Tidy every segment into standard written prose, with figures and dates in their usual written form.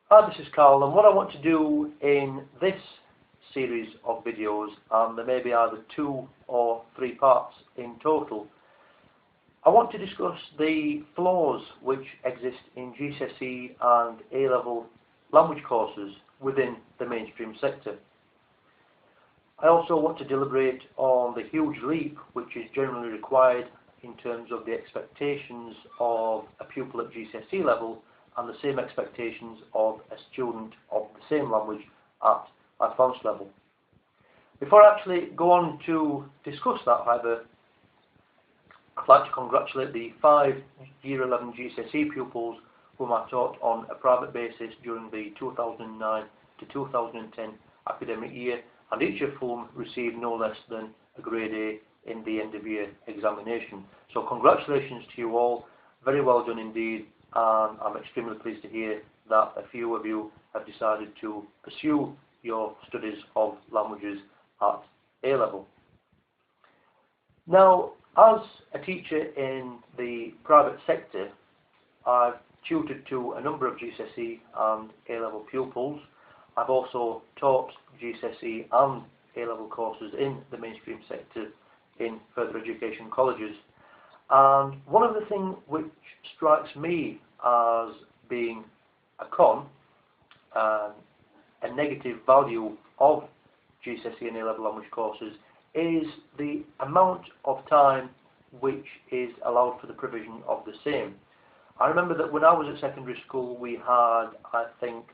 Hi, this is Carl, and what I want to do in this series of videos, and there may be either 2 or 3 parts in total, I want to discuss the flaws which exist in GCSE and A-Level language courses within the mainstream sector. I also want to deliberate on the huge leap which is generally required in terms of the expectations of a pupil at GCSE level and the same expectations of a student of the same language at advanced level. Before I actually go on to discuss that, however, I'd like to congratulate the 5 Year 11 GCSE pupils whom I taught on a private basis during the 2009 to 2010 academic year, and each of whom received no less than a grade A in the end of year examination. So congratulations to you all, very well done indeed, and I'm extremely pleased to hear that a few of you have decided to pursue your studies of languages at A-Level. Now, as a teacher in the private sector, I've tutored to a number of GCSE and A-Level pupils. I've also taught GCSE and A-Level courses in the mainstream sector in further education colleges. And one of the things which strikes me as being a con, a negative value of GCSE and A-Level language courses, is the amount of time which is allowed for the provision of the same. I remember that when I was at secondary school we had, I think,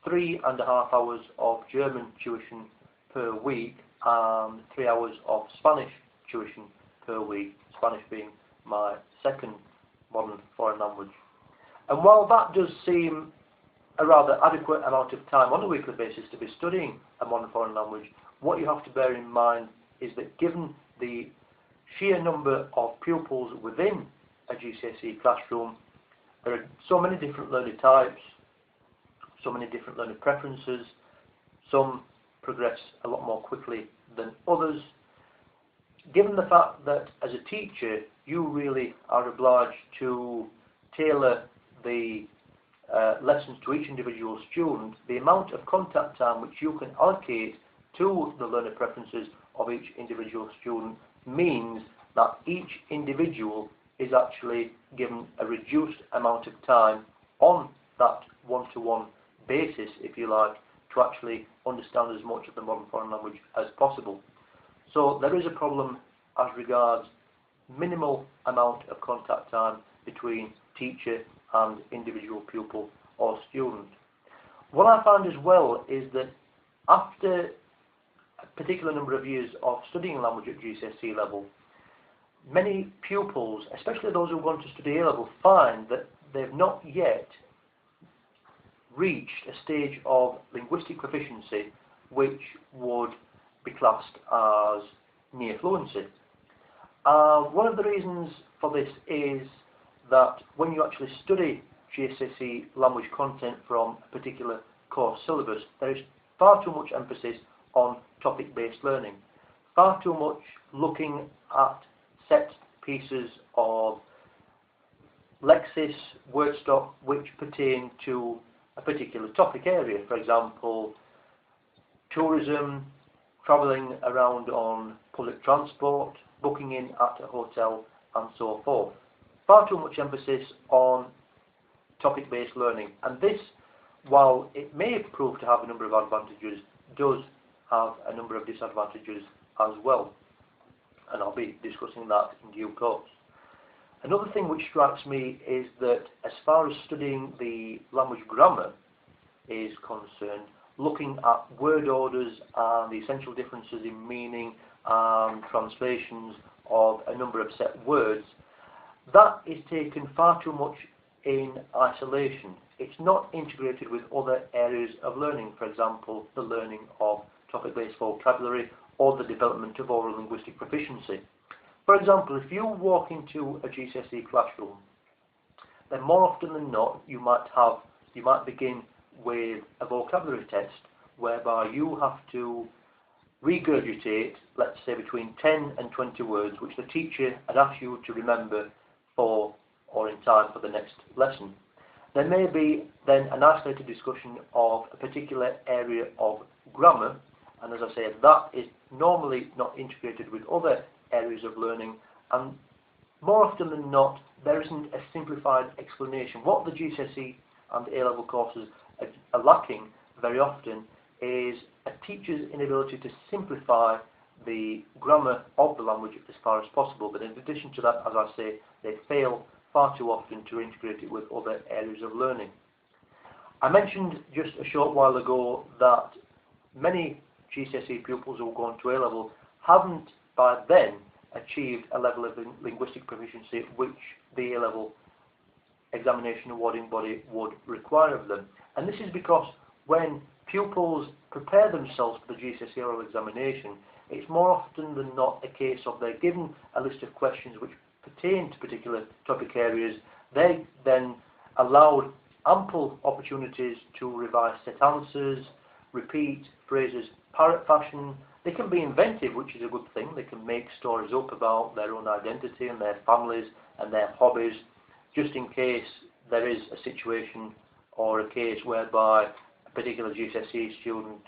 3.5 hours of German tuition per week and 3 hours of Spanish tuition per week, Spanish being my second modern foreign language. And while that does seem a rather adequate amount of time on a weekly basis to be studying a modern foreign language, what you have to bear in mind is that given the sheer number of pupils within a GCSE classroom, there are so many different learning types, so many different learning preferences. Some progress a lot more quickly than others. Given the fact that as a teacher you really are obliged to tailor the lessons to each individual student, the amount of contact time which you can allocate to the learner preferences of each individual student means that each individual is actually given a reduced amount of time on that one-to-one basis, if you like, to actually understand as much of the modern foreign language as possible. So there is a problem as regards minimal amount of contact time between teacher and individual pupil or student. What I find as well is that after a particular number of years of studying language at GCSE level, many pupils, especially those who want to study A-Level, find that they've not yet reached a stage of linguistic proficiency which would be classed as near fluency. One of the reasons for this is that when you actually study GCSE language content from a particular course syllabus, there is far too much emphasis on topic-based learning, far too much looking at set pieces of lexis, word stock, which pertain to a particular topic area. For example, tourism, travelling around on public transport, booking in at a hotel, and so forth. Far too much emphasis on topic-based learning, and this, while it may prove to have a number of advantages, does have a number of disadvantages as well, and I'll be discussing that in due course. Another thing which strikes me is that as far as studying the language grammar is concerned, looking at word orders and the essential differences in meaning and translations of a number of set words, that is taken far too much in isolation. It's not integrated with other areas of learning, for example, the learning of topic-based vocabulary or the development of oral linguistic proficiency. For example, if you walk into a GCSE classroom, then more often than not you might begin with a vocabulary test whereby you have to regurgitate, let's say, between 10 and 20 words which the teacher had asked you to remember for or in time for the next lesson. There may be then an isolated discussion of a particular area of grammar, and as I say, that is normally not integrated with other areas of learning, and more often than not, there isn't a simplified explanation. What the GCSE and A-Level courses are lacking very often is a teacher's inability to simplify the grammar of the language as far as possible, but in addition to that, as I say, they fail far too often to integrate it with other areas of learning. I mentioned just a short while ago that many GCSE pupils who go on to A-Level haven't by then achieved a level of linguistic proficiency which the A-Level examination awarding body would require of them. And this is because when pupils prepare themselves for the GCSE oral examination, it's more often than not a case of they're given a list of questions which pertain to particular topic areas. They then allowed ample opportunities to revise set answers, repeat phrases parrot fashion. They can be inventive, which is a good thing. They can make stories up about their own identity and their families and their hobbies, just in case there is a situation or a case whereby a particular GCSE student,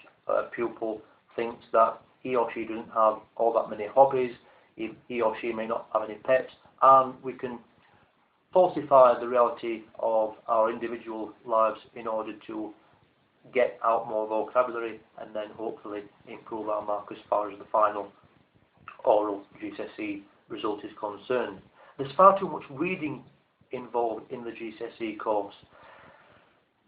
pupil, thinks that he or she doesn't have all that many hobbies, he or she may not have any pets, and we can falsify the reality of our individual lives in order to get out more vocabulary and then hopefully improve our mark as far as the final oral GCSE result is concerned. There's far too much reading involved in the GCSE course.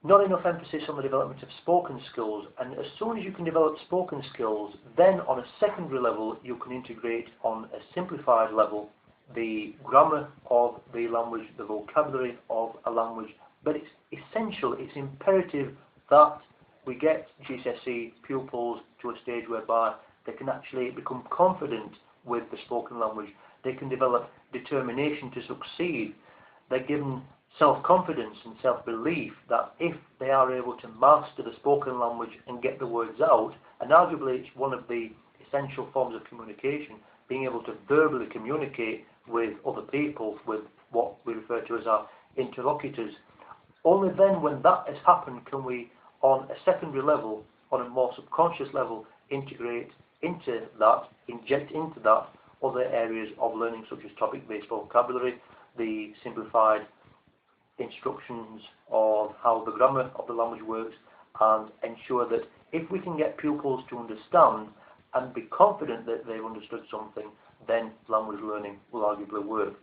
Not enough emphasis on the development of spoken skills, and as soon as you can develop spoken skills, then on a secondary level you can integrate on a simplified level the grammar of the language, the vocabulary of a language. But it's essential, it's imperative that we get GCSE pupils to a stage whereby they can actually become confident with the spoken language. They can develop determination to succeed. They're given self-confidence and self-belief that if they are able to master the spoken language and get the words out, and arguably it's one of the essential forms of communication, being able to verbally communicate with other people, with what we refer to as our interlocutors. Only then, when that has happened, can we, on a secondary level, on a more subconscious level, integrate into that, inject into that other areas of learning such as topic-based vocabulary, the simplified instructions of how the grammar of the language works, and ensure that if we can get pupils to understand and be confident that they've understood something, then language learning will arguably work.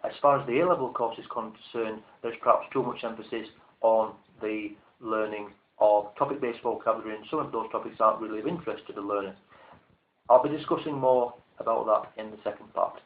As far as the A-Level course is concerned, there's perhaps too much emphasis on the learning of topic-based vocabulary, and some of those topics aren't really of interest to the learner. I'll be discussing more about that in the second part.